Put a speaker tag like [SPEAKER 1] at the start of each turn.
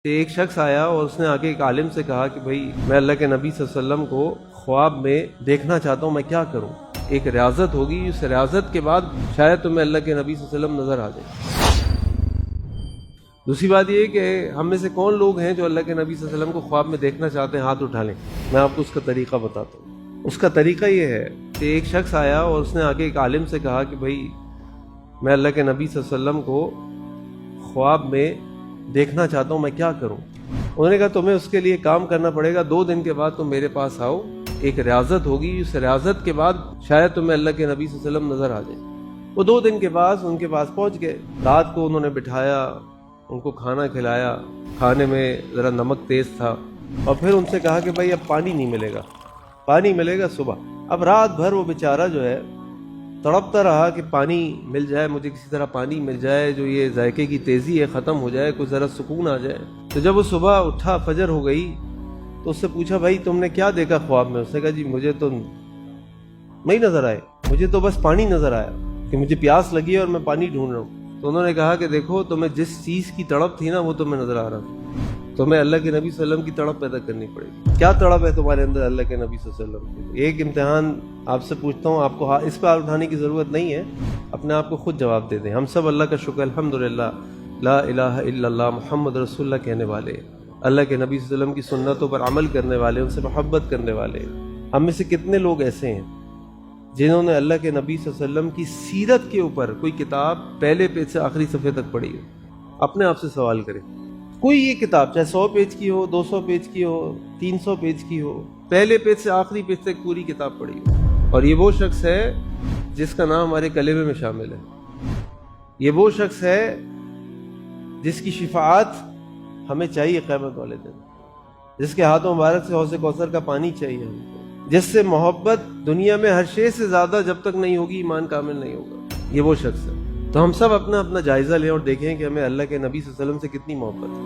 [SPEAKER 1] ایک شخص آیا اور اس نے آگے ایک عالم سے کہا کہ بھائی میں اللہ کے نبی صلی اللہ علیہ وسلم کو خواب میں دیکھنا چاہتا ہوں، میں کیا کروں؟ ایک ریاضت ہوگی، اس ریاضت کے بعد شاید تمہیں اللہ کے نبی صلی اللہ علیہ وسلم نظر آ جائے۔ دوسری بات یہ کہ ہم میں سے کون لوگ ہیں جو اللہ کے نبی صلی اللہ علیہ وسلم کو خواب میں دیکھنا چاہتے ہیں؟ ہاتھ اٹھا لیں، میں آپ کو اس کا طریقہ بتاتا ہوں۔ اس کا طریقہ یہ ہے کہ ایک شخص آیا اور اس نے آگے ایک عالم سے کہا کہ بھائی میں اللہ کے نبی صلی اللہ علیہ وسلم کو خواب میں دیکھنا چاہتا ہوں، میں کیا کروں؟ انہوں نے کہا تمہیں اس کے لیے کام کرنا پڑے گا، 2 دن کے بعد تم میرے پاس آؤ، ایک ریاضت ہوگی، اس ریاضت کے بعد شاید تمہیں اللہ کے نبی صلی اللہ علیہ وسلم نظر آ جائے۔ وہ 2 دن کے بعد ان کے پاس پہنچ گئے، رات کو انہوں نے بٹھایا، ان کو کھانا کھلایا، کھانے میں ذرا نمک تیز تھا، اور پھر ان سے کہا کہ بھائی اب پانی نہیں ملے گا، پانی ملے گا صبح۔ اب رات بھر وہ بیچارہ جو ہے تڑپتا رہا کہ پانی مل جائے، مجھے کسی طرح پانی مل جائے، جو یہ ذائقے کی تیزی ہے ختم ہو جائے، کوئی ذرا سکون آ جائے۔ تو جب وہ صبح اٹھا، فجر ہو گئی، تو اس سے پوچھا بھائی تم نے کیا دیکھا خواب میں؟ اس نے کہا جی مجھے تو نہیں نظر آئے، مجھے تو بس پانی نظر آیا کہ مجھے پیاس لگی ہے اور میں پانی ڈھونڈ رہا ہوں۔ تو انہوں نے کہا کہ دیکھو تمہیں جس چیز کی تڑپ تھی نا وہ تمہیں نظر آ رہا تھا، تمہیں اللہ کے نبی صلی اللہ علیہ وسلم کی تڑپ پیدا کرنی پڑے گی۔ کیا تڑپ ہے تمہارے اندر اللہ کے نبی صلی اللہ علیہ وسلم کی؟ ایک امتحان آپ سے پوچھتا ہوں، آپ کو اس پہ اٹھانے کی ضرورت نہیں ہے، اپنے آپ کو خود جواب دے دیں۔ ہم سب اللہ کا شکر الحمدللہ لا الہ الا اللہ محمد رسول اللہ کہنے والے، اللہ کے نبی صلی اللہ علیہ وسلم کی سنتوں پر عمل کرنے والے، ان سے محبت کرنے والے۔ ہم میں سے کتنے لوگ ایسے ہیں جنہوں نے اللہ کے نبی صلی اللہ علیہ وسلم کی سیرت کے اوپر کوئی کتاب پہلے پیج سے آخری صفحے تک پڑھی ہو؟ اپنے آپ سے سوال کریں، کوئی یہ کتاب چاہے 100 پیج کی ہو، 200 پیج کی ہو، 300 پیج کی ہو، پہلے پیج سے آخری پیج تک پوری کتاب پڑھی ہو۔ اور یہ وہ شخص ہے جس کا نام ہمارے کلمے میں شامل ہے، یہ وہ شخص ہے جس کی شفاعت ہمیں چاہیے قیامت والے دن، جس کے ہاتھوں مبارک سے حوض کوثر کا پانی چاہیے ہم کو، جس سے محبت دنیا میں ہر شے سے زیادہ جب تک نہیں ہوگی ایمان کامل نہیں ہوگا، یہ وہ شخص ہے۔ تو ہم سب اپنا جائزہ لیں اور دیکھیں کہ ہمیں اللہ کے نبی صلی اللہ علیہ وسلم سے کتنی محبت ہے۔